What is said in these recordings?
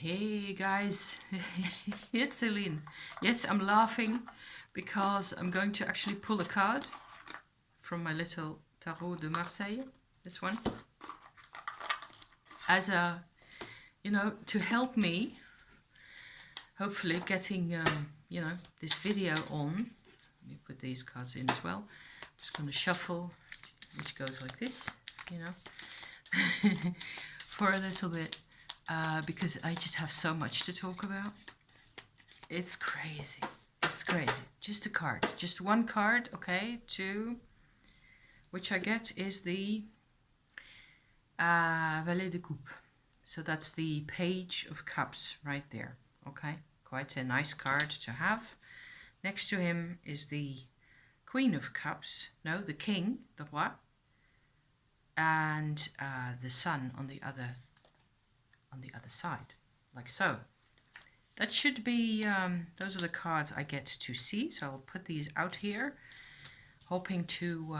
Hey guys, it's Celine. Yes, I'm laughing because I'm going to actually pull a card from my little Tarot de Marseille, this one, as a, to help me, hopefully getting, this video on. Let me put these cards in as well. I'm just going to shuffle, which goes like this, for a little bit. Because I just have so much to talk about. It's crazy. It's crazy. Just a card. Just one card, okay? Two. Which I get is the Valet de Coupe. So that's the Page of Cups right there, okay? Quite a nice card to have. Next to him is the Queen of Cups. No, the King, the Roi. And the Sun on the other side, like so. That should be, those are the cards I get to see, so I'll put these out here, hoping to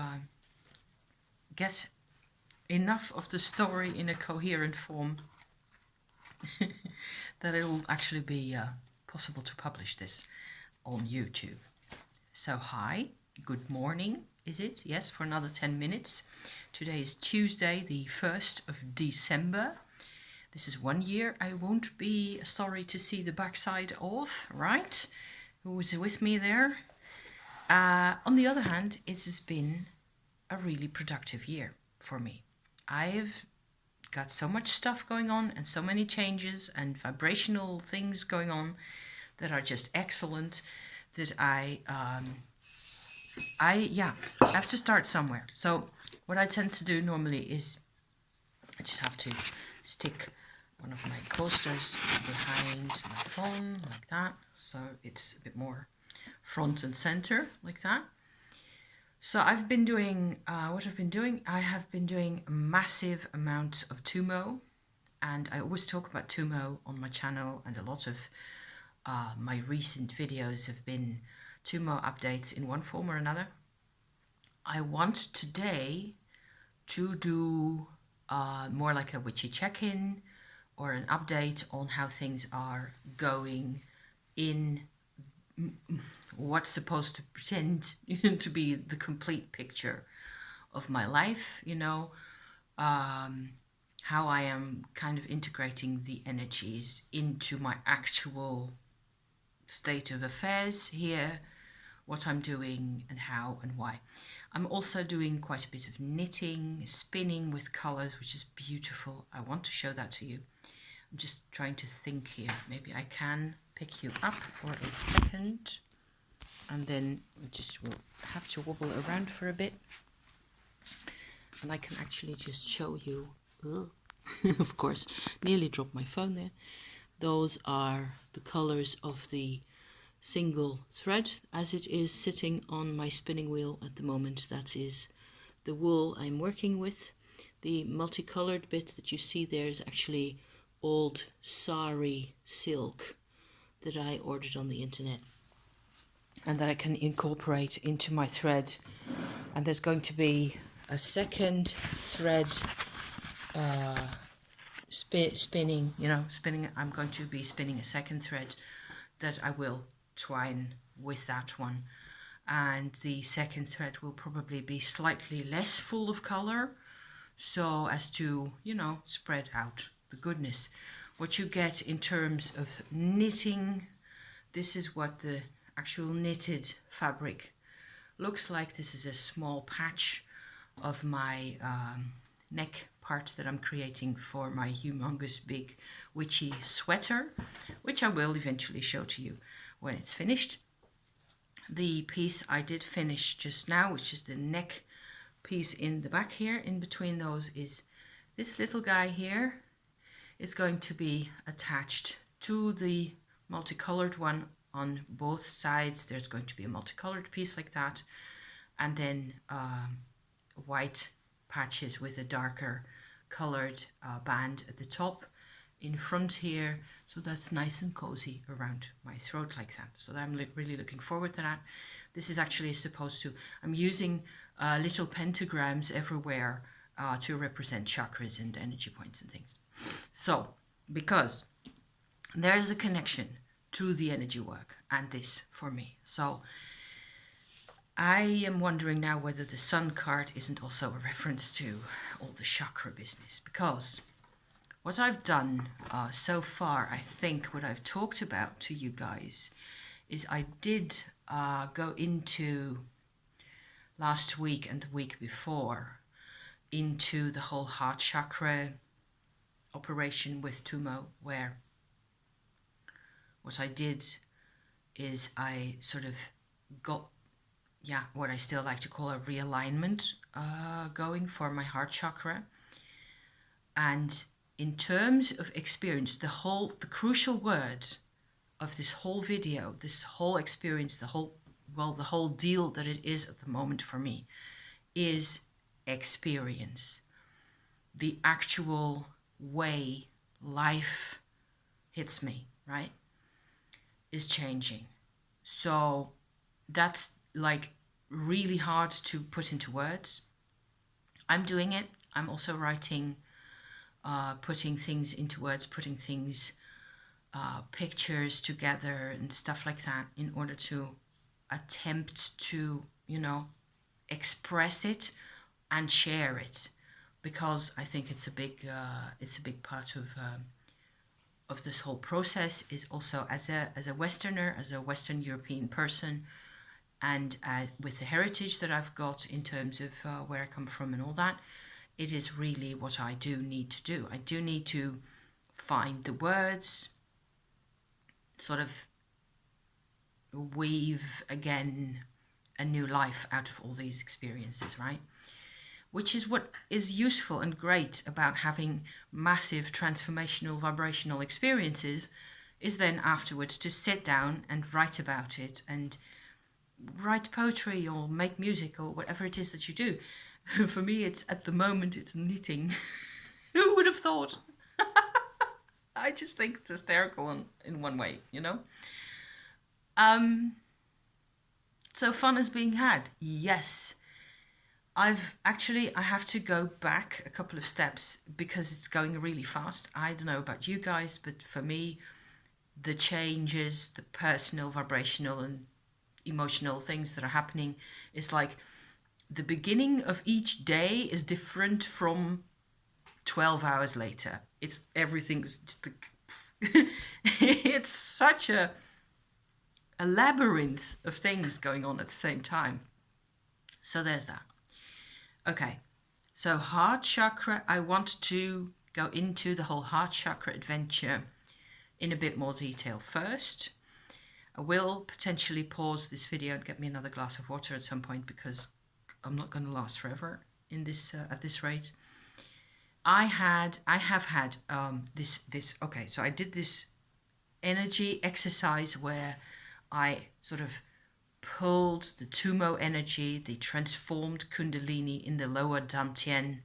get enough of the story in a coherent form that it will actually be possible to publish this on YouTube. So hi, good morning, is it? Yes, for another 10 minutes. Today is Tuesday, the 1st of December. This is 1 year I won't be sorry to see the backside of, right? Who was with me there? On the other hand, it has been a really productive year for me. I have got so much stuff going on and so many changes and vibrational things going on that are just excellent that I have to start somewhere. So what I tend to do normally is I just have to stick one of my coasters behind my phone like that, so it's a bit more front and center like that. So I've been doing I have been doing massive amounts of Tummo, and I always talk about Tummo on my channel, and a lot of my recent videos have been Tummo updates in one form or another. I want today to do more like a witchy check-in, or an update on how things are going in what's supposed to pretend to be the complete picture of my life, how I am kind of integrating the energies into my actual state of affairs here, what I'm doing and how and why. I'm also doing quite a bit of knitting, spinning with colors, which is beautiful. I want to show that to you. I'm just trying to think here. Maybe I can pick you up for a second, and then we just will have to wobble around for a bit, and I can actually just show you. Of course, nearly dropped my phone there. Those are the colors of the single thread as it is sitting on my spinning wheel at the moment. That is the wool I'm working with. The multicolored bit that you see there is actually old sari silk that I ordered on the internet and that I can incorporate into my thread. And there's going to be a second thread spinning. I'm going to be spinning a second thread that I will twine with that one, and the second thread will probably be slightly less full of color, so as to spread out the goodness. What you get in terms of knitting, this is what the actual knitted fabric looks like. This is a small patch of my neck part that I'm creating for my humongous big witchy sweater, which I will eventually show to you when it's finished. The piece I did finish just now, which is the neck piece in the back here, in between those is this little guy here. It's going to be attached to the multicolored one on both sides. There's going to be a multicolored piece like that, and then white patches with a darker colored band at the top in front here, so that's nice and cozy around my throat like that. So I'm really looking forward to that. This is actually supposed to, I'm using little pentagrams everywhere to represent chakras and energy points and things. So because there is a connection to the energy work and this for me. So I am wondering now whether the Sun card isn't also a reference to all the chakra business, because what I've done so far, I think what I've talked about to you guys is I did go into last week and the week before into the whole heart chakra operation with Tummo, where what I did is I sort of got, what I still like to call a realignment going for my heart chakra. And in terms of experience, the crucial word of this whole video, this whole experience, the whole deal that it is at the moment for me is experience. The actual way life hits me, right, is changing. So that's like really hard to put into words. I'm doing it. I'm also writing, putting things into words, putting things, pictures together and stuff like that in order to attempt to, express it and share it, because I think it's a big part of this whole process. Is also as a Westerner, as a Western European person, and with the heritage that I've got in terms of where I come from and all that, it is really what I do need to do. I do need to find the words, sort of weave again a new life out of all these experiences, right? Which is what is useful and great about having massive transformational vibrational experiences, is then afterwards to sit down and write about it and write poetry or make music or whatever it is that you do. For me, it's at the moment, it's knitting. Who would have thought? I just think it's hysterical in one way, So fun is being had. Yes. I have to go back a couple of steps because it's going really fast. I don't know about you guys, but for me, the changes, the personal, vibrational and emotional things that are happening is like the beginning of each day is different from 12 hours later. Everything's just it's such a labyrinth of things going on at the same time. So there's that. Okay, so heart chakra, I want to go into the whole heart chakra adventure in a bit more detail first. I will potentially pause this video and get me another glass of water at some point, because I'm not going to last forever in this at this rate. I have had this. Okay, so I did this energy exercise where I sort of pulled the Tummo energy, the transformed Kundalini in the lower Dantian,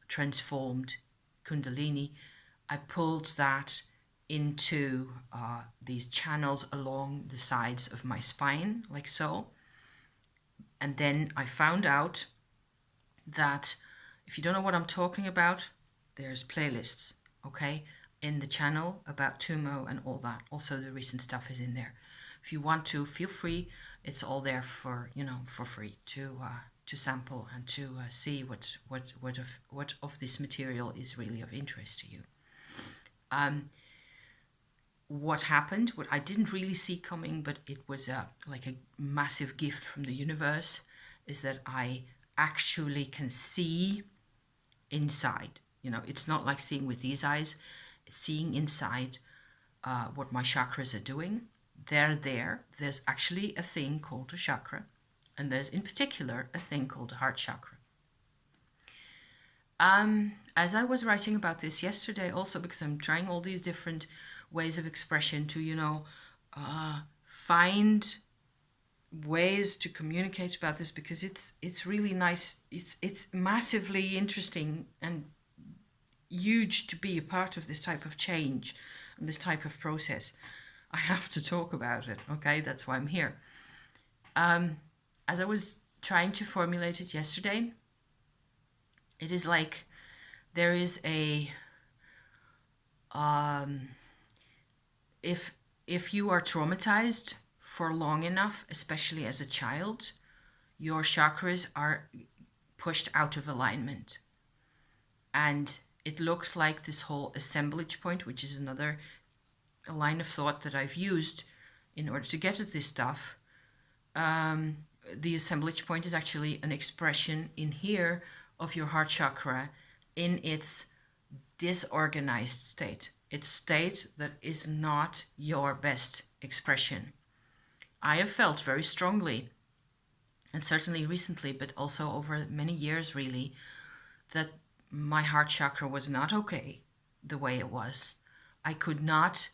transformed Kundalini. I pulled that into these channels along the sides of my spine, like so. And then I found out that if you don't know what I'm talking about, there's playlists, okay, in the channel about Tummo and all that. Also, the recent stuff is in there. If you want to, feel free. It's all there for for free to sample and to see what of this material is really of interest to you. What happened, what I didn't really see coming, but it was like a massive gift from the universe, is that I actually can see inside. It's not like seeing with these eyes. It's seeing inside what my chakras are doing. They're there. There's actually a thing called a chakra, and there's in particular a thing called the heart chakra. As I was writing about this yesterday, also because I'm trying all these different ways of expression to, find ways to communicate about this, because it's really nice. It's massively interesting and huge to be a part of this type of change and this type of process. I have to talk about it, okay? That's why I'm here. As I was trying to formulate it yesterday, it is like there is a if you are traumatized for long enough, especially as a child, your chakras are pushed out of alignment. And it looks like this whole assemblage point, which is another line of thought that I've used in order to get at this stuff. The assemblage point is actually an expression in here of your heart chakra in its disorganized state. Its state that is not your best expression. I have felt very strongly, and certainly recently, but also over many years really, that my heart chakra was not okay the way it was. I could not,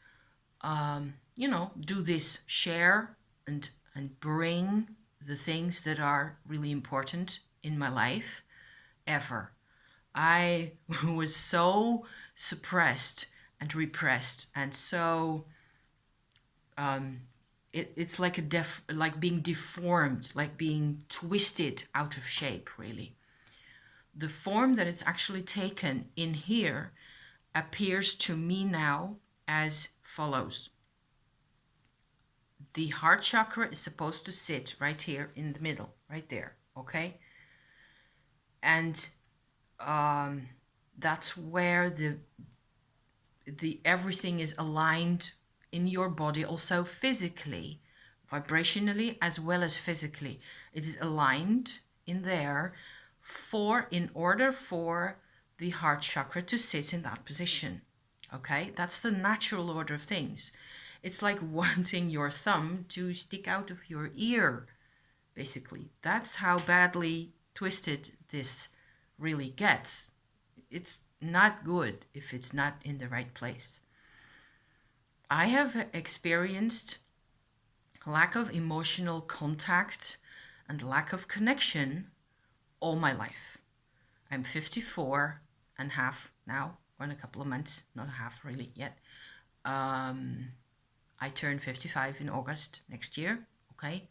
do this, share and bring the things that are really important in my life ever. I was so suppressed and repressed, and so it's like like being deformed, like being twisted out of shape, really. The form that it's actually taken in here appears to me now as follows. The heart chakra is supposed to sit right here in the middle, right there, okay? And that's where the everything is aligned in your body, also physically, vibrationally as well as physically. It is aligned in there in order for the heart chakra to sit in that position. Okay, that's the natural order of things. It's like wanting your thumb to stick out of your ear, basically. That's how badly twisted this really gets. It's not good if it's not in the right place. I have experienced lack of emotional contact and lack of connection all my life. I'm 54 and a half now, or in a couple of months, not a half really yet. I turn 55 in August next year, okay?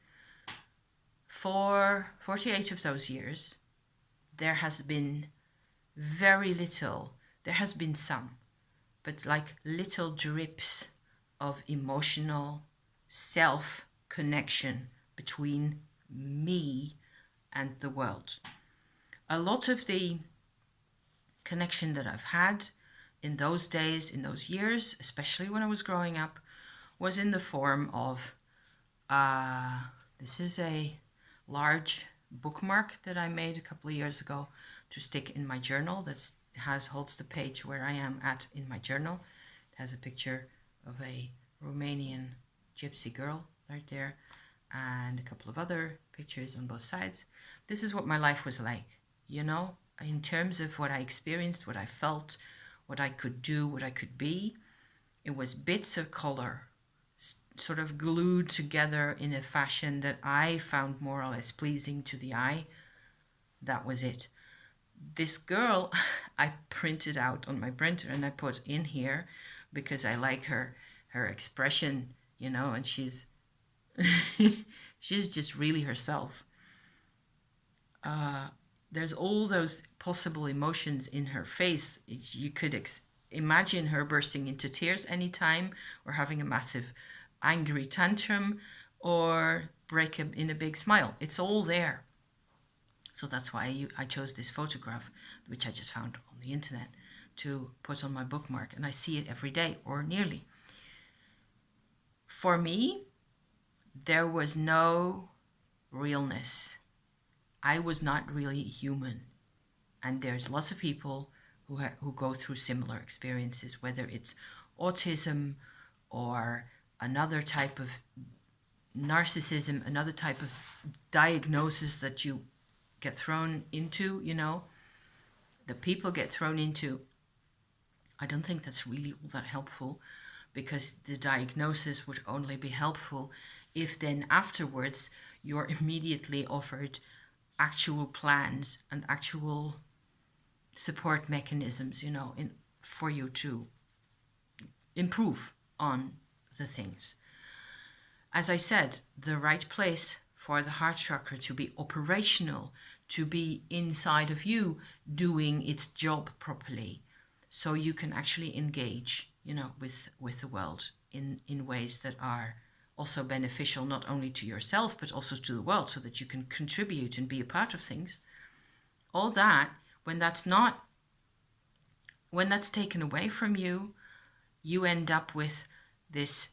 For 48 of those years, there has been very little, there has been some, but like little drips of emotional self-connection between me and the world. A lot of the connection that I've had in those days, in those years, especially when I was growing up, was in the form of, this is a large bookmark that I made a couple of years ago to stick in my journal that holds the page where I am at in my journal. It has a picture of a Romanian gypsy girl right there and a couple of other pictures on both sides. This is what my life was like, in terms of what I experienced, what I felt, what I could do, what I could be. It was bits of color sort of glued together in a fashion that I found more or less pleasing to the eye. That was it. This girl I printed out on my printer and I put in here because I like her expression, and she's she's just really herself. There's all those possible emotions in her face. You could imagine her bursting into tears anytime, or having a massive angry tantrum, or break in a big smile. It's all there. So that's why I chose this photograph, which I just found on the internet, to put on my bookmark, and I see it every day, or nearly. For me, there was no realness. I was not really human. And there's lots of people who go through similar experiences, whether it's autism or another type of narcissism, another type of diagnosis that you get thrown into, that people get thrown into. I don't think that's really all that helpful, because the diagnosis would only be helpful if then afterwards you're immediately offered actual plans and actual support mechanisms, for you to improve on the things. As I said, the right place for the heart chakra to be operational, to be inside of you doing its job properly, so you can actually engage, with the world in ways that are also beneficial not only to yourself but also to the world, so that you can contribute and be a part of things. All that, when that's taken away from you, you end up with this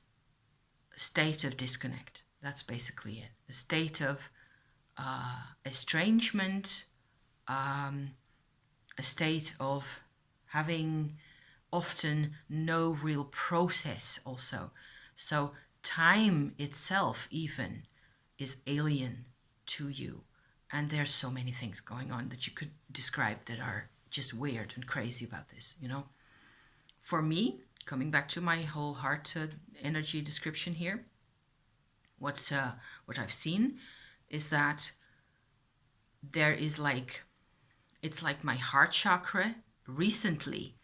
state of disconnect. That's basically it. A state of estrangement, a state of having often no real process also. So time itself even is alien to you. And there's so many things going on that you could describe that are just weird and crazy about this, you know. For me, coming back to my whole heart energy description here, what I've seen is that there is it's like my heart chakra recently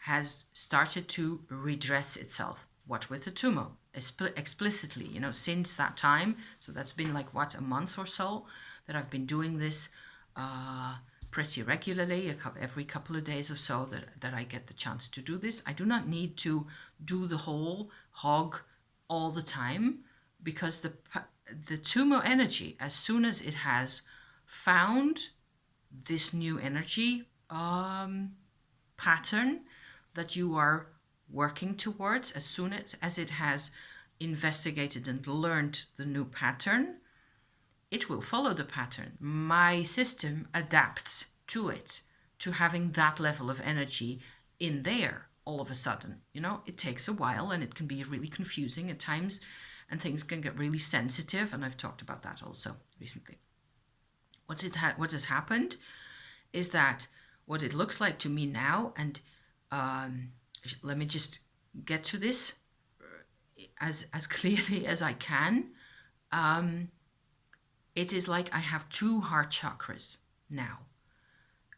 has started to redress itself. What with the Tummo, explicitly, you know, since that time. So that's been like, what, a month or so that I've been doing this pretty regularly, every couple of days or so that I get the chance to do this. I do not need to do the whole hog all the time, because the Tummo energy, as soon as it has found this new energy pattern that you are working towards, as soon as it has investigated and learned the new pattern, it will follow the pattern. My system adapts to it, to having that level of energy in there all of a sudden. You know, it takes a while and it can be really confusing at times, and things can get really sensitive, and I've talked about that also recently. What has happened is that what it looks like to me now, and let me just get to this as clearly as I can. It is like I have two heart chakras now,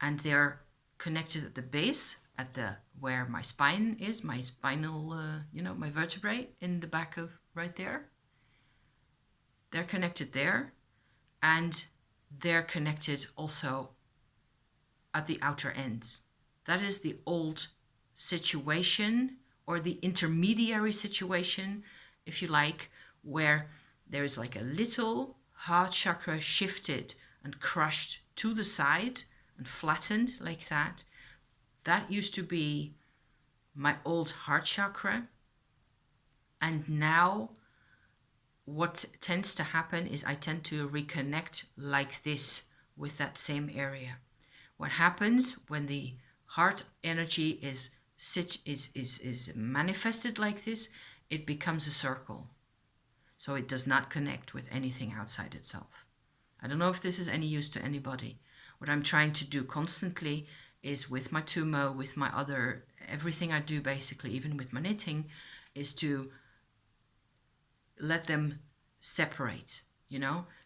and they're connected at the base, at the where my spine is, my spinal, my vertebrae in the back of right there. They're connected there, and they're connected also at the outer ends. That is the old situation, or the intermediary situation, if you like, where there is like a little heart chakra shifted and crushed to the side and flattened like that. That used to be my old heart chakra. And now what tends to happen is I tend to reconnect like this with that same area. What happens when the heart energy is manifested like this, it becomes a circle. So it does not connect with anything outside itself. I don't know if this is any use to anybody. What I'm trying to do constantly is, with my Tummo, with my other, everything I do basically, even with my knitting, is to let them separate,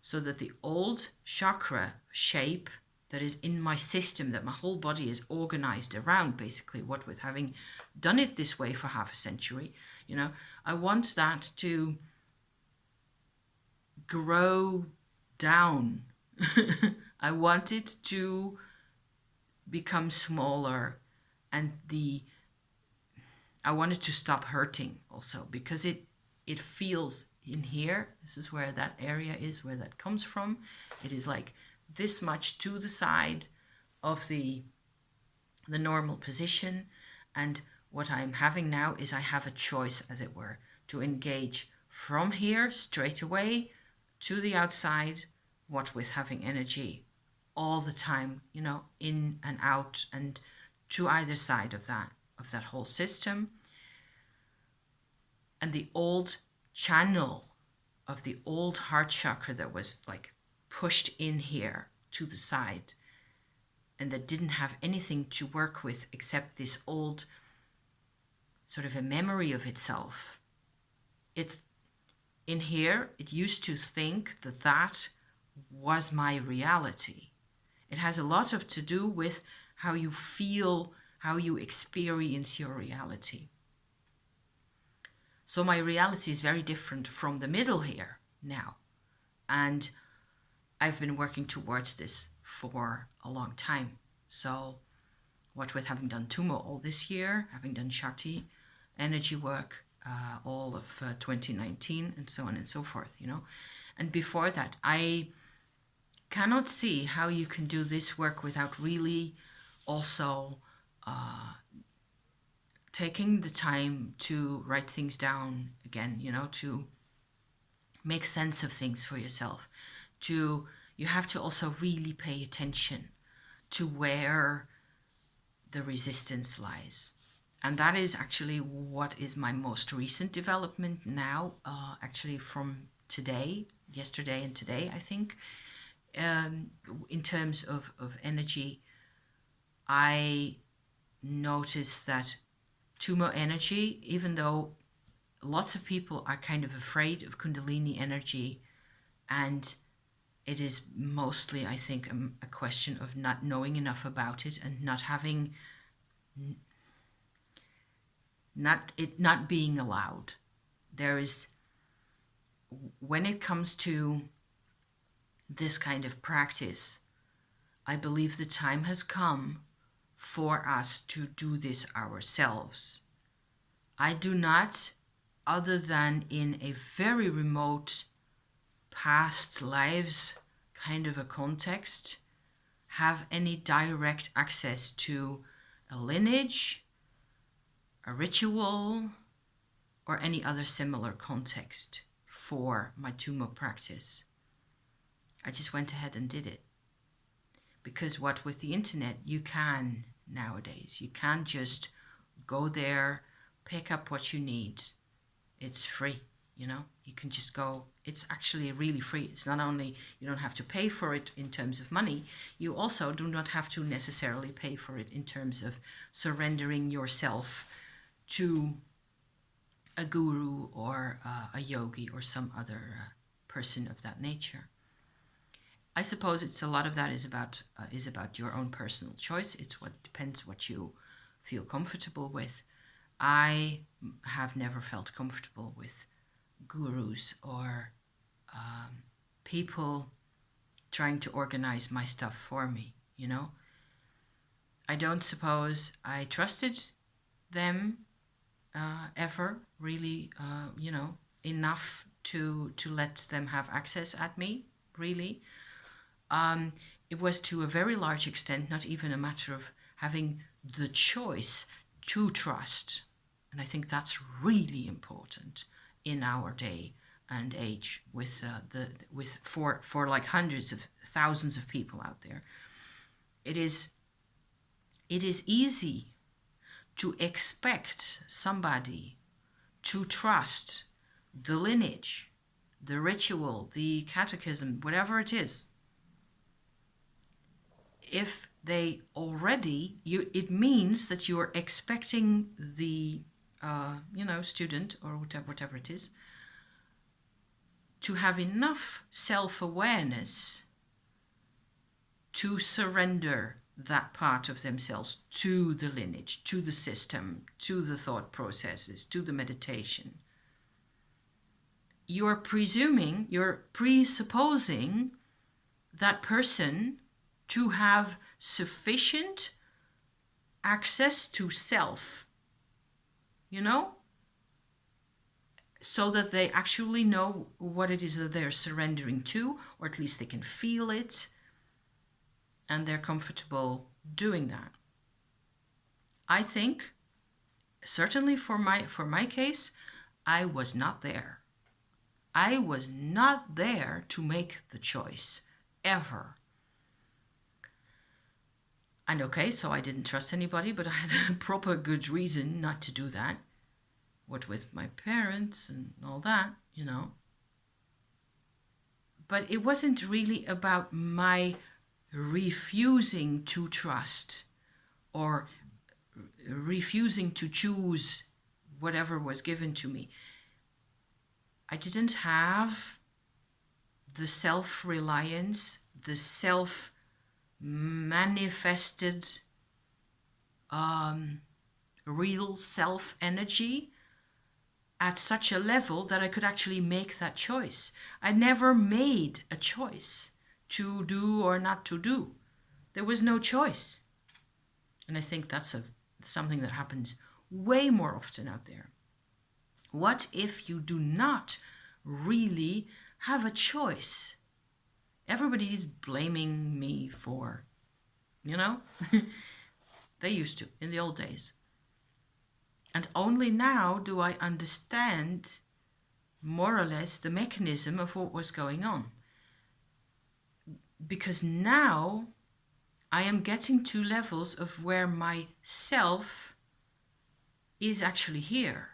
so that the old chakra shape that is in my system, that my whole body is organized around, basically, what with having done it this way for half a century, I want that to grow down. I want it to become smaller, and I want it to stop hurting also, because it feels in here, this is where that area is, where that comes from. It is like this much to the side of the normal position, and what I'm having now is I have a choice, as it were, to engage from here straight away to the outside, what with having energy all the time, in and out, and to either side of that whole system. And the old channel of the old heart chakra that was like pushed in here to the side, and that didn't have anything to work with except this old sort of a memory of itself. In here, it used to think that was my reality. It has a lot to do with how you feel, how you experience your reality. So my reality is very different from the middle here now. And I've been working towards this for a long time. So what with having done Tummo all this year, having done Shakti energy work, all of 2019 and so on and so forth, you know. And before that, I cannot see how you can do this work without really also taking the time to write things down again, you know, to make sense of things for yourself. You have to also really pay attention to where the resistance lies. And that is actually what is my most recent development now, actually from yesterday and today, I think. In terms of energy, I noticed that Tummo energy, even though lots of people are kind of afraid of Kundalini energy, and it is mostly, I think, a question of not knowing enough about it and not being allowed. There is, when it comes to this kind of practice, I believe the time has come for us to do this ourselves. I do not, other than in a very remote past lives kind of a context, have any direct access to a lineage, a ritual, or any other similar context for my Tummo practice. I just went ahead and did it. Because what with the internet, you can nowadays. You can't just go there, pick up what you need. It's free, you know. You can just go. It's actually really free. It's not only, you don't have to pay for it in terms of money, you also do not have to necessarily pay for it in terms of surrendering yourself to a guru or a yogi or some other person of that nature. I suppose it's a lot of that is about your own personal choice. It's what depends what you feel comfortable with. I have never felt comfortable with gurus or people trying to organize my stuff for me, you know. I don't suppose I trusted them ever really, you know, enough to let them have access at me, really. It was to a very large extent not even a matter of having the choice to trust. And I think that's really important in our day and age with for like hundreds of thousands of people out there. It is easy to expect somebody to trust the lineage, the ritual, the catechism, whatever it is. If they already, it means that you're expecting the, student or whatever it is, to have enough self-awareness to surrender that part of themselves to the lineage, to the system, to the thought processes, to the meditation. You're presupposing that person to have sufficient access to self, you know, so that they actually know what it is that they're surrendering to, or at least they can feel it, and they're comfortable doing that. I think, certainly for my case, I was not there. I was not there to make the choice, ever. And okay, so I didn't trust anybody, but I had a proper good reason not to do that. What with my parents and all that, you know. But it wasn't really about my refusing to trust or refusing to choose whatever was given to me. I didn't have the self-reliance, the self-manifested real self-energy at such a level that I could actually make that choice. I never made a choice to do or not to do. There was no choice. And I think that's something that happens way more often out there. What if you do not really have a choice? Everybody is blaming me for, you know, they used to in the old days. And only now do I understand more or less the mechanism of what was going on. Because now I am getting to levels of where my self is actually here.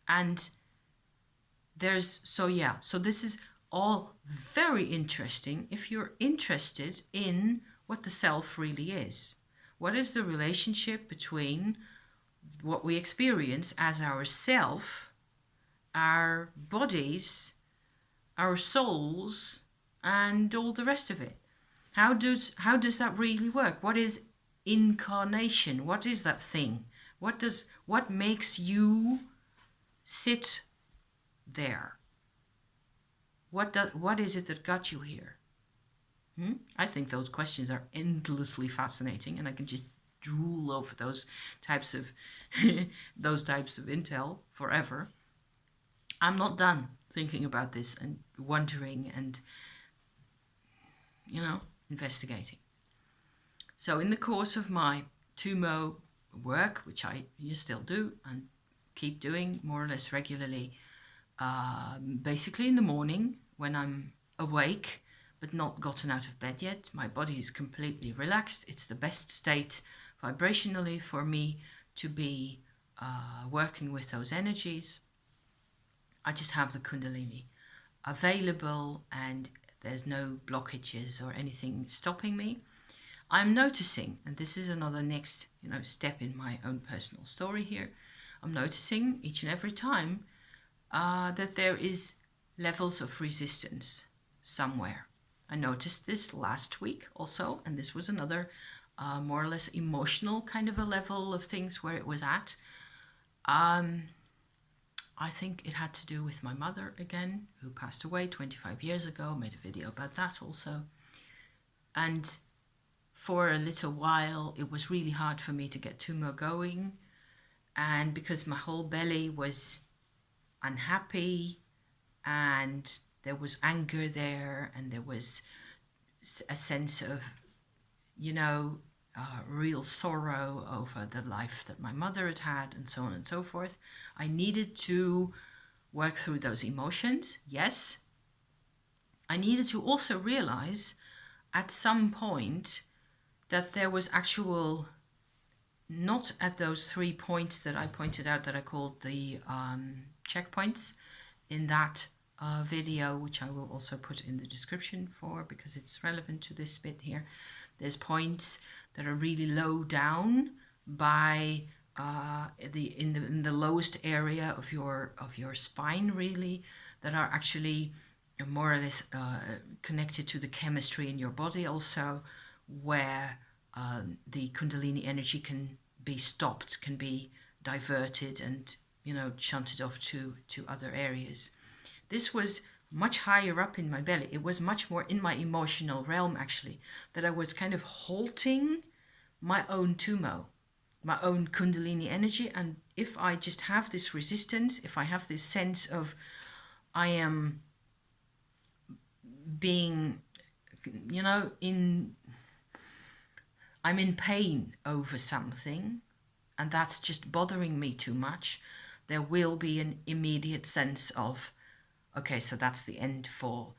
And so this is all very interesting if you're interested in what the self really is. What is the relationship between what we experience as our self, our bodies, our souls, and all the rest of it? How does that really work? What is incarnation? What is that thing? What makes you sit there? What is it that got you here? I think those questions are endlessly fascinating, and I can just drool over those types of intel forever. I'm not done thinking about this and wondering and investigating. So in the course of my Tummo work, which I still do and keep doing more or less regularly, basically in the morning when I'm awake but not gotten out of bed yet, my body is completely relaxed. It's the best state vibrationally for me to be working with those energies. I just have the Kundalini available and there's no blockages or anything stopping me. I'm noticing, and this is another next step in my own personal story here, I'm noticing each and every time that there is levels of resistance somewhere. I noticed this last week also, and this was another more or less emotional kind of a level of things where it was at. I think it had to do with my mother again, who passed away 25 years ago. Made a video about that also. And for a little while, it was really hard for me to get Tummo going. And because my whole belly was unhappy and there was anger there and there was a sense of, real sorrow over the life that my mother had had and so on and so forth. I needed to work through those emotions, yes. I needed to also realize at some point that there was actual, not at those 3 points that I pointed out that I called the checkpoints in that video, which I will also put in the description for because it's relevant to this bit here. There's points that are really low down by in the lowest area of your spine, really, that are actually more or less connected to the chemistry in your body also, where the Kundalini energy can be stopped, can be diverted and shunted off to other areas. This was much higher up in my belly. It was much more in my emotional realm, actually, that I was kind of halting my own Tummo, my own Kundalini energy. And if I just have this resistance, if I have this sense of I am being, I'm in pain over something, and that's just bothering me too much, there will be an immediate sense of, okay, so that's the end for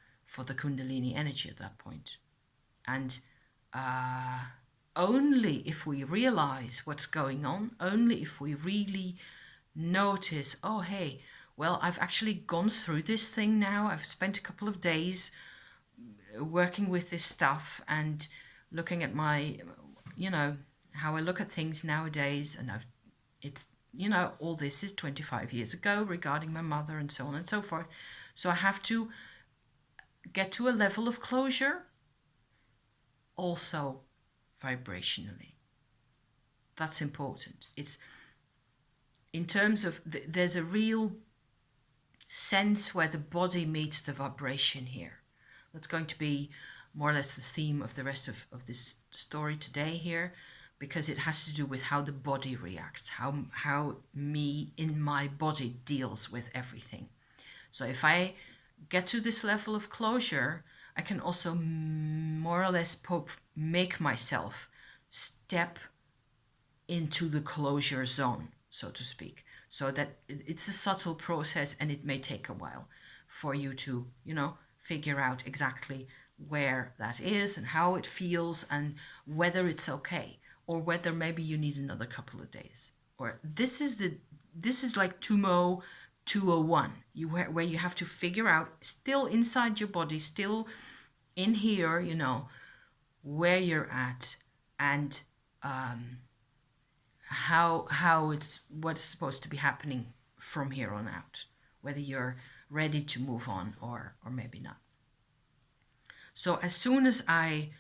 the Kundalini energy at that point. And only if we realize what's going on, only if we really notice, oh, hey, well, I've actually gone through this thing now. I've spent a couple of days working with this stuff and looking at my, how I look at things nowadays. And it's, all this is 25 years ago regarding my mother and so on and so forth. So I have to get to a level of closure, also vibrationally. That's important. It's in terms of, there's a real sense where the body meets the vibration here. That's going to be more or less the theme of the rest of this story today here, because it has to do with how the body reacts, how me in my body deals with everything. So if I get to this level of closure, I can also more or less make myself step into the closure zone, so to speak. So that it's a subtle process, and it may take a while for you to, figure out exactly where that is and how it feels and whether it's okay, or whether maybe you need another couple of days. Or this is like Tummo 201, where you have to figure out, still inside your body, still in here, where you're at, and what's supposed to be happening from here on out, whether you're ready to move on or maybe not. So as soon as I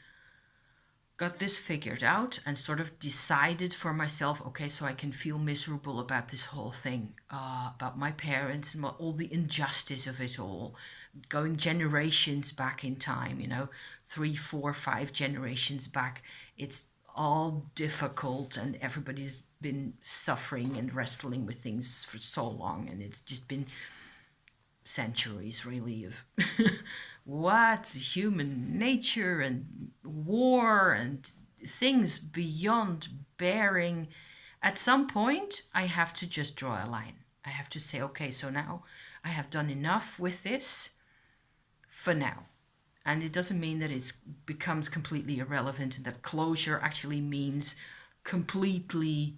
got this figured out and sort of decided for myself, okay, so I can feel miserable about this whole thing, about my parents and all the injustice of it all, going generations back in time, 3, 4, 5 generations back, it's all difficult, and everybody's been suffering and wrestling with things for so long, and it's just been centuries really of what human nature and war and things beyond bearing. At some point I have to just draw a line. I have to say, okay, so now I have done enough with this for now. And it doesn't mean that it becomes completely irrelevant, and that closure actually means completely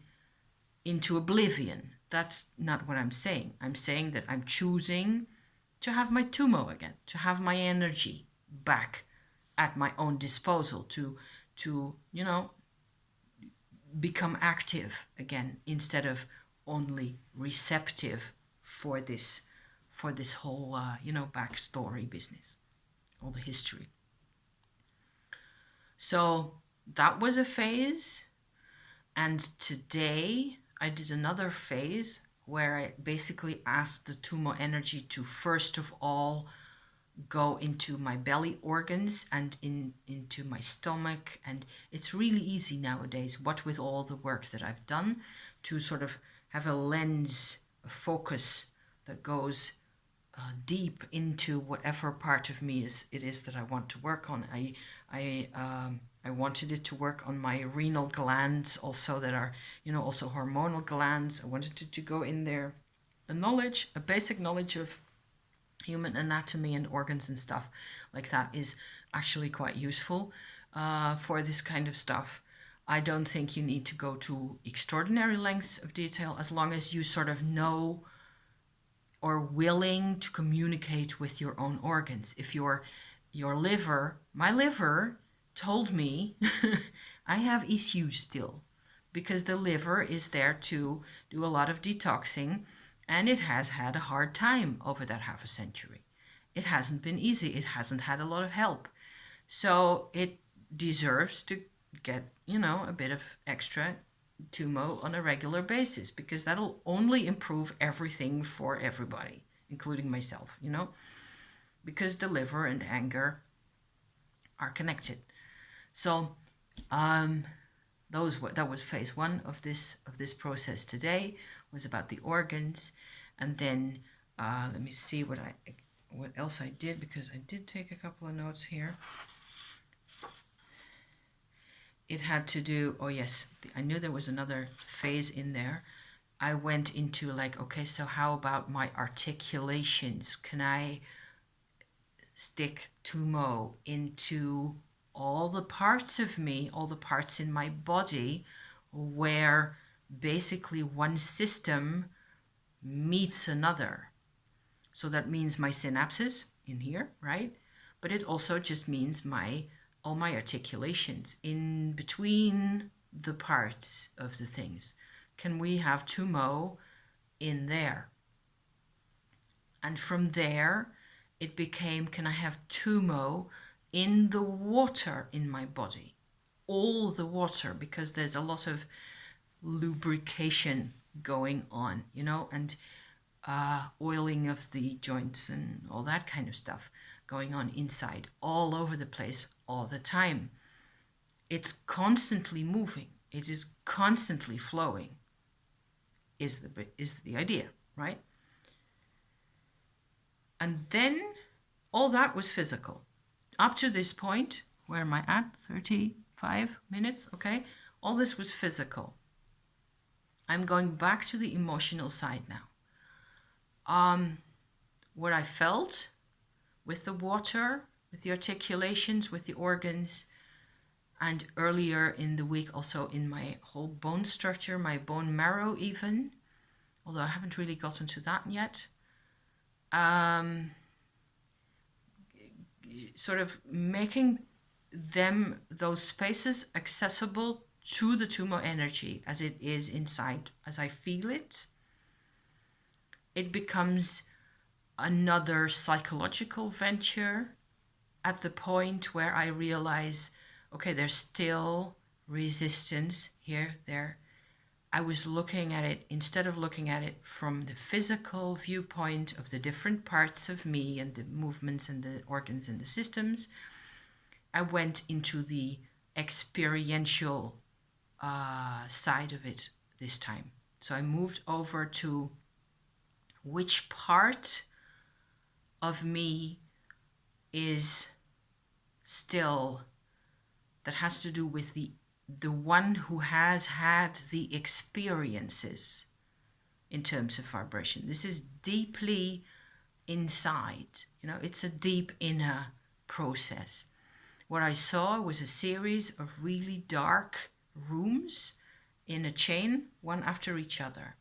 into oblivion. That's not what I'm saying. I'm saying that I'm choosing to have my Tummo again, to have my energy back at my own disposal, to become active again, instead of only receptive for this whole backstory business, all the history. So that was a phase, and today I did another phase where I basically asked the Tummo energy to first of all go into my belly organs and into my stomach. And it's really easy nowadays, what with all the work that I've done, to sort of have a lens, a focus that goes deep into whatever part of me it is that I want to work on. I wanted it to work on my renal glands also, that are also hormonal glands. I wanted it to go in there. A basic knowledge of human anatomy and organs and stuff like that is actually quite useful for this kind of stuff. I don't think you need to go to extraordinary lengths of detail, as long as you sort of know or willing to communicate with your own organs. If your liver, my liver told me I have issues still, because the liver is there to do a lot of detoxing, and it has had a hard time over that half a century. It hasn't been easy. It hasn't had a lot of help. So it deserves to get, a bit of extra Tummo on a regular basis, because that'll only improve everything for everybody, including myself, because the liver and anger are connected. So that was phase 1 of this process today, was about the organs. And then let me see what else I did, because I did take a couple of notes here. It had to do, oh yes, I knew there was another phase in there. I went into okay, so how about my articulations? Can I stick Tummo into all the parts of me, all the parts in my body where basically one system meets another? So that means my synapses in here, right? But it also just means all my articulations in between the parts of the things. Can we have Tummo in there? And from there, it became, can I have Tummo in the water in my body? All the water, because there's a lot of lubrication going on, and oiling of the joints and all that kind of stuff going on inside, all over the place, all the time. It's constantly moving. It is constantly flowing, is the idea, right? And then all that was physical. Up to this point, where am I at? 35 minutes, okay? All this was physical. I'm going back to the emotional side now. What I felt with the water, with the articulations, with the organs, and earlier in the week also in my whole bone structure, my bone marrow even, although I haven't really gotten to that yet. Sort of making those spaces accessible to the Tummo energy as it is inside, as I feel it. It becomes another psychological venture at the point where I realize, okay, there's still resistance here, there. I was looking at it, instead of looking at it from the physical viewpoint of the different parts of me and the movements and the organs and the systems, I went into the experiential side of it this time. So I moved over to which part of me is still, that has to do with the one who has had the experiences in terms of vibration. This is deeply inside, it's a deep inner process. What I saw was a series of really dark rooms in a chain, one after each other.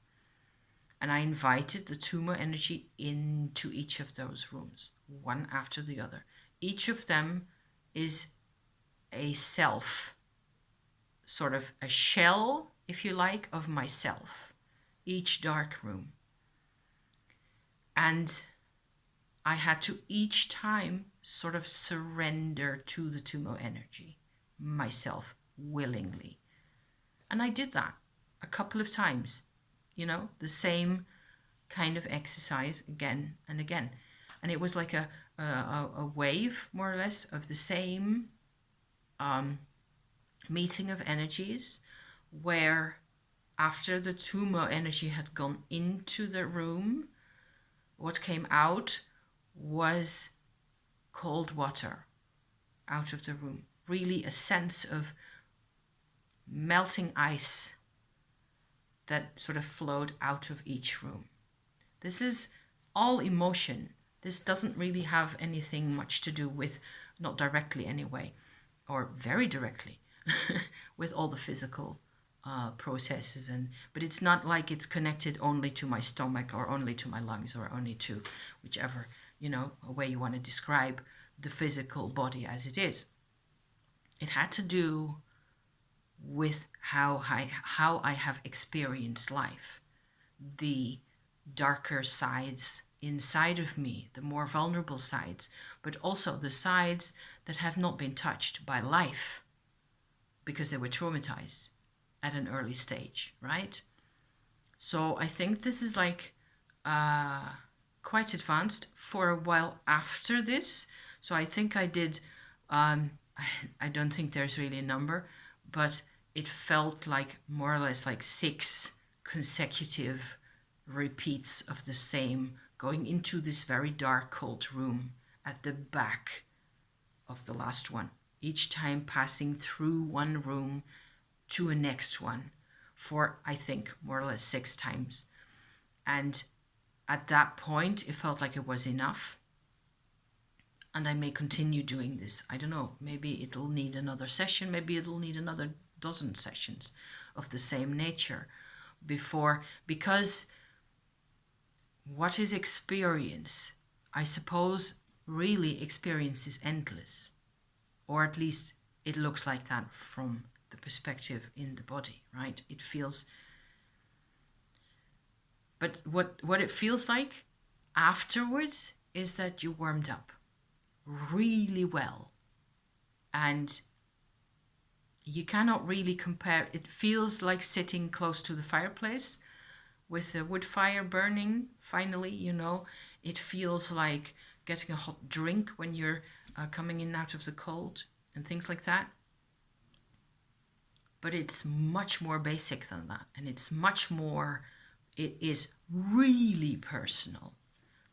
And I invited the Tummo energy into each of those rooms, one after the other. Each of them is a self, sort of a shell, if you like, of myself, each dark room. And I had to each time sort of surrender to the Tummo energy, myself, willingly. And I did that a couple of times, the same kind of exercise again and again. And it was like a wave, more or less, of the same meeting of energies, where after the Tummo energy had gone into the room, what came out was cold water out of the room. Really a sense of melting ice that sort of flowed out of each room. This is all emotion. This doesn't really have anything much to do with, not directly anyway, or very directly, with all the physical processes. But it's not like it's connected only to my stomach or only to my lungs or only to whichever, way you want to describe the physical body as it is. It had to do with how I have experienced life. The darker sides inside of me, the more vulnerable sides, but also the sides that have not been touched by life because they were traumatized at an early stage, right? So I think this is like quite advanced for a while after this. So I think I did, I don't think there's really a number, but it felt like more or less like 6 consecutive repeats of the same, going into this very dark, cold room at the back of the last one, each time passing through one room to a next one for, I think, more or less 6 times. And at that point, it felt like it was enough. And I may continue doing this. I don't know, maybe it'll need another session, maybe it'll need another dozen sessions of the same nature because what is experience? I suppose really experience is endless, or at least it looks like that from the perspective in the body, right? It feels, but what it feels like afterwards is that you warmed up really well, and you cannot really compare. It feels like sitting close to the fireplace with the wood fire burning, finally, It feels like getting a hot drink when you're coming in out of the cold and things like that. but it's much more basic than that. And it is really personal.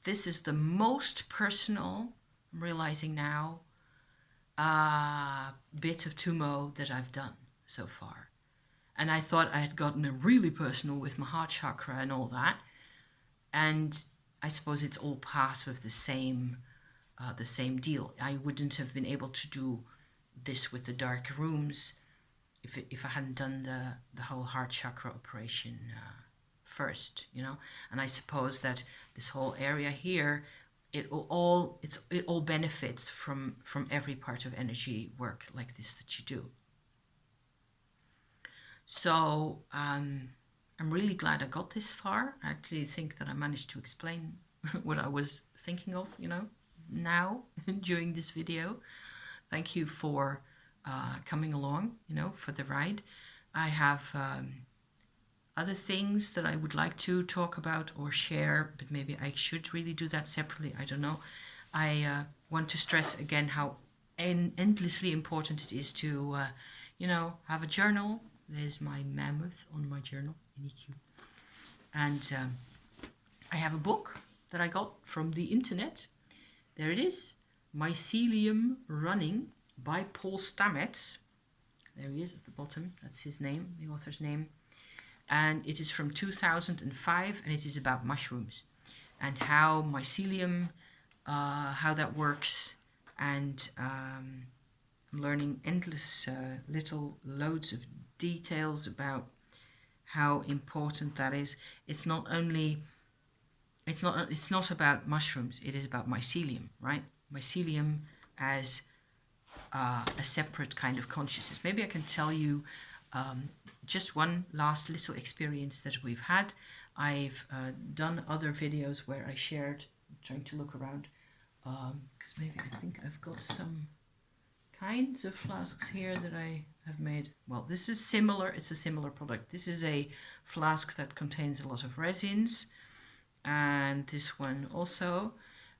This is the most personal, I'm realizing now, bit of Tummo that I've done so far. And I thought I had gotten it really personal with my heart chakra and all that. And I suppose it's all part of the same deal. I wouldn't have been able to do this with the dark rooms if I hadn't done the whole heart chakra operation first, you know. And I suppose that this whole area here, it all benefits from every part of energy work like this that you do. So I'm really glad I got this far. I actually think that I managed to explain what I was thinking of, you know, now during this video. Thank you for coming along, you know, for the ride. I have other things that I would like to talk about or share, but maybe I should really do that separately. I don't know. I want to stress again how endlessly important it is to, you know, have a journal. There's my mammoth on my journal, NEQ. And I have a book that I got from the internet. There it is, Mycelium Running by Paul Stamets. There he is at the bottom. That's his name, the author's name. And it is from 2005, and it is about mushrooms and how mycelium, how that works. And I'm learning endless little loads of details about how important that is. It's not about mushrooms, it is about mycelium, right? Mycelium as a separate kind of consciousness. Maybe I can tell you just one last little experience that we've had. I've done other videos where I shared, I'm trying to look around, because maybe I think I've got some kinds of flasks here that I have made. Well, this is similar, it's a similar product. This is a flask that contains a lot of resins, and this one also.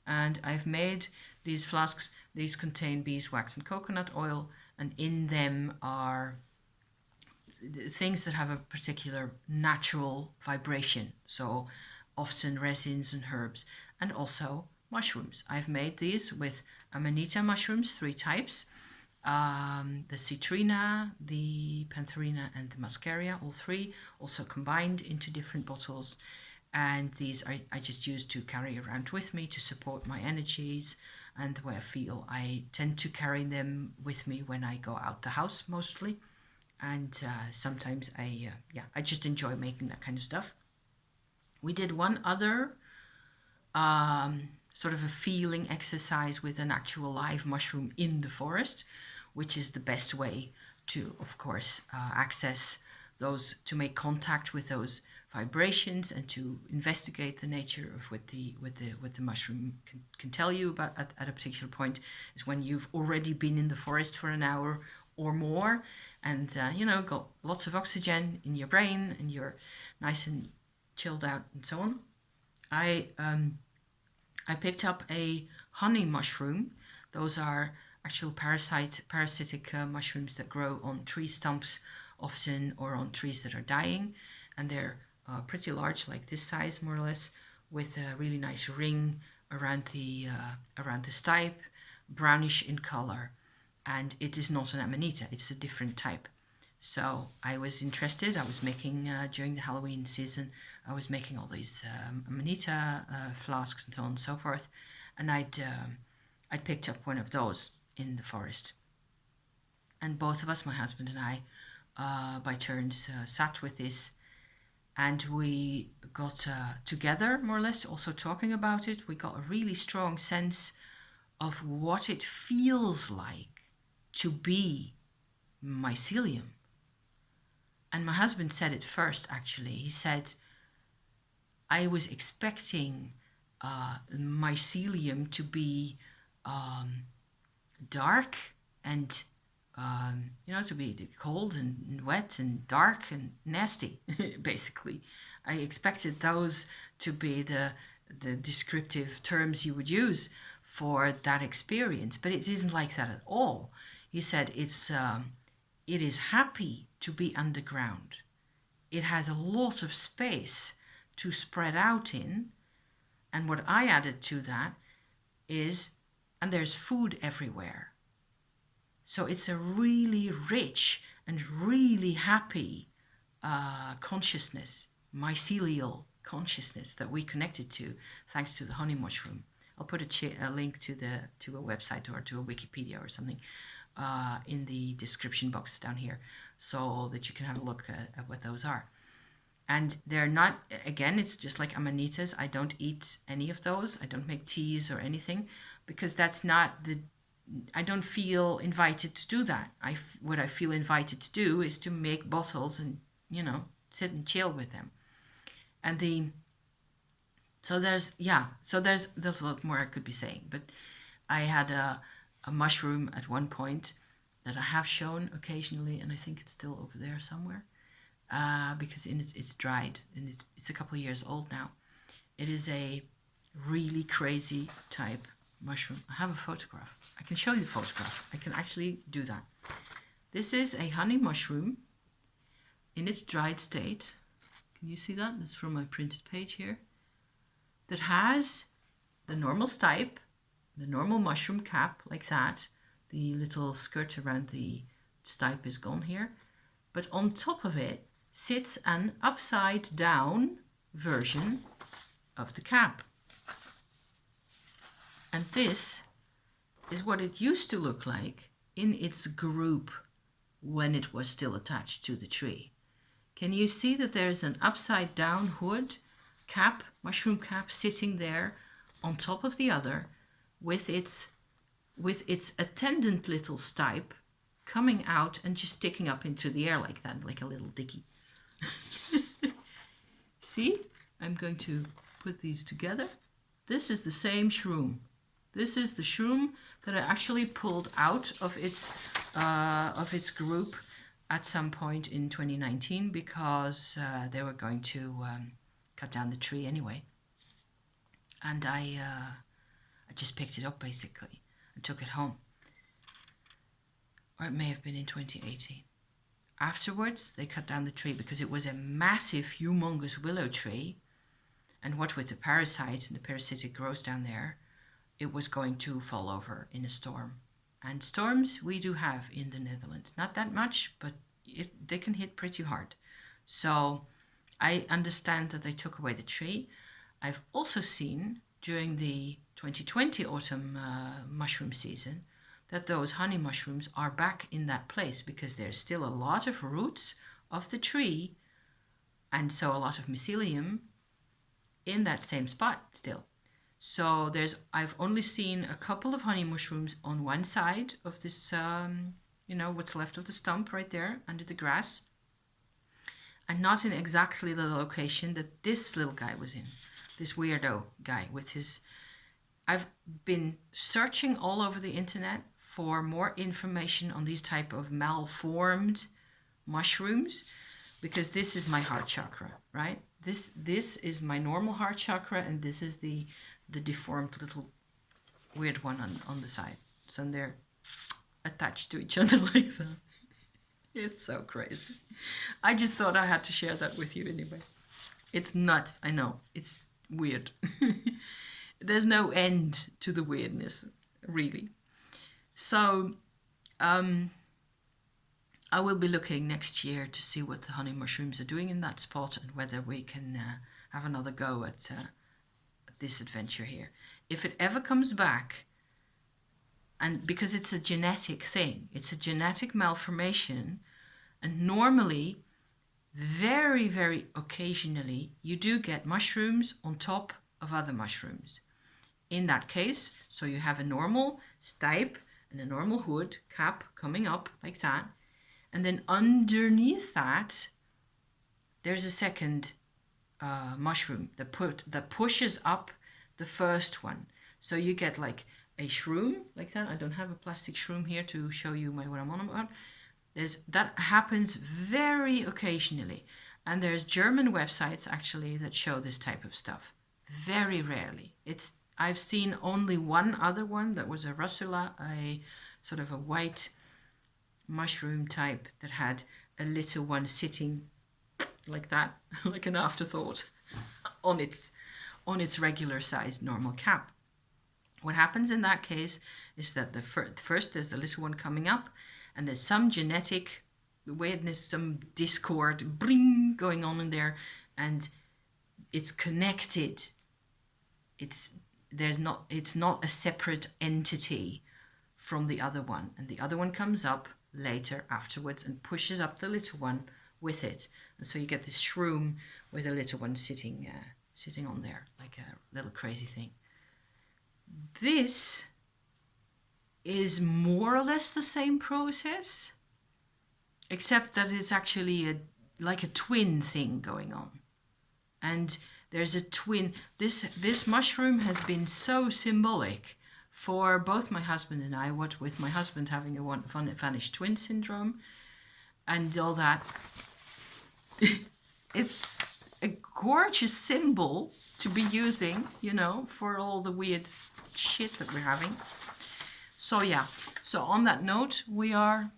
And I've made these flasks. These contain beeswax and coconut oil, and in them are things that have a particular natural vibration. So often resins and herbs, and also mushrooms. I've made these with Amanita mushrooms, 3 types. The citrina, the pantherina, and the muscaria, all 3, also combined into different bottles. And these I just use to carry around with me to support my energies and the way I feel. I tend to carry them with me when I go out the house mostly. And sometimes I just enjoy making that kind of stuff. We did one other sort of a feeling exercise with an actual live mushroom in the forest, which is the best way to, of course, access those, to make contact with those vibrations and to investigate the nature of what the mushroom can tell you about at a particular point, is when you've already been in the forest for an hour or more, and you know, got lots of oxygen in your brain and you're nice and chilled out and so on. I picked up a honey mushroom. Those are actual parasitic mushrooms that grow on tree stumps often, or on trees that are dying, and they're pretty large, like this size more or less, with a really nice ring around the stipe, brownish in color. And it is not an Amanita, it's a different type. So I was interested. I was making, during the Halloween season, I was making all these Amanita flasks and so on and so forth. And I'd picked up one of those in the forest. And both of us, my husband and I, by turns, sat with this. And we got together, more or less, also talking about it. We got a really strong sense of what it feels like to be mycelium. And my husband said it first, actually. He said, I was expecting mycelium to be dark and, you know, to be cold and wet and dark and nasty, basically. I expected those to be the descriptive terms you would use for that experience, but it isn't like that at all. He said it's it is happy to be underground. It has a lot of space to spread out in. And what I added to that is, and there's food everywhere. So it's a really rich and really happy consciousness, mycelial consciousness that we connected to thanks to the honey mushroom. I'll put a link to a website or to a Wikipedia or something in the description box down here, so that you can have a look at what those are. And they're not, again, it's just like amanitas. I don't eat any of those. I don't make teas or anything, because that's not I don't feel invited to do that. What I feel invited to do is to make bottles and, sit and chill with them. And so there's a lot more I could be saying, but I had a mushroom at one point that I have shown occasionally, and I think it's still over there somewhere, because it's dried and it's a couple of years old now. It is a really crazy type mushroom. I have a photograph. I can show you the photograph. I can actually do that. This is a honey mushroom in its dried state. Can you see that? That's from my printed page here. That has the normal stipe, the normal mushroom cap like that. The little skirt around the stipe is gone here. But on top of it sits an upside down version of the cap. And this is what it used to look like in its group when it was still attached to the tree. Can you see that there's an upside down hood cap, mushroom cap, sitting there on top of the other with its attendant little stipe coming out and just sticking up into the air like that, like a little dicky. See? I'm going to put these together. This is the same shroom. This is the shroom that I actually pulled out of its group at some point in 2019 because they were going to cut down the tree anyway. And I just picked it up basically and took it home. Or it may have been in 2018. Afterwards, they cut down the tree because it was a massive, humongous willow tree. And what with the parasites and the parasitic growth down there, it was going to fall over in a storm. And storms we do have in the Netherlands. Not that much, but they can hit pretty hard. So I understand that they took away the tree. I've also seen during the 2020 autumn mushroom season that those honey mushrooms are back in that place because there's still a lot of roots of the tree and so a lot of mycelium in that same spot still. So I've only seen a couple of honey mushrooms on one side of this, what's left of the stump right there under the grass, and not in exactly the location that this little guy was in, this weirdo guy with his... I've been searching all over the internet for more information on these type of malformed mushrooms because this is my heart chakra, right? This is my normal heart chakra and this is the deformed little weird one on the side. So they're attached to each other like that. It's so crazy. I just thought I had to share that with you anyway. It's nuts, I know. It's weird. There's no end to the weirdness, really. So I will be looking next year to see what the honey mushrooms are doing in that spot and whether we can have another go at this adventure here. If it ever comes back, and because it's a genetic thing, it's a genetic malformation, and normally, very, very occasionally, you do get mushrooms on top of other mushrooms. In that case, so you have a normal stipe and a normal hood cap coming up like that, and then underneath that, there's a second mushroom that pushes up the first one. So you get like a shroom like that. I don't have a plastic shroom here to show you what I'm on about. That happens very occasionally, and there's German websites actually that show this type of stuff. Very rarely. I've seen only one other one that was a russula, a sort of a white mushroom type that had a little one sitting like that, like an afterthought, on its regular sized normal cap. What happens in that case is that first there's the little one coming up, and there's some genetic weirdness, some discord, bling, going on in there, and it's connected. It's not a separate entity from the other one, and the other one comes up later afterwards and pushes up the little one with it, and so you get this shroom with a little one sitting on there like a little crazy thing. This is more or less the same process, except that it's actually like a twin thing going on. And there's a twin. This mushroom has been so symbolic for both my husband and I, what with my husband having a vanished twin syndrome and all that. It's a gorgeous symbol to be using, for all the weird shit that we're having. So yeah, so on that note, we are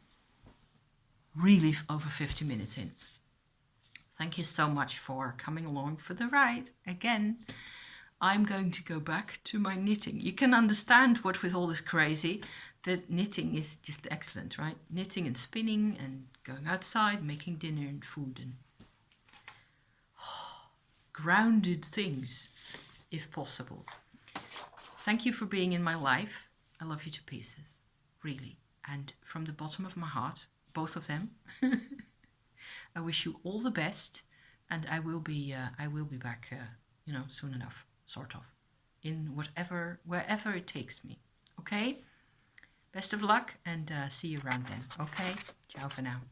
really over 50 minutes in. Thank you so much for coming along for the ride. Again, I'm going to go back to my knitting. You can understand what with all this crazy, that knitting is just excellent, right? Knitting and spinning and going outside, making dinner and food and grounded things, if possible. Thank you for being in my life. I love you to pieces, really. And from the bottom of my heart, both of them, I wish you all the best, and I will be back, soon enough, sort of, in wherever it takes me. Okay? Best of luck, and see you around then. Okay? Ciao for now.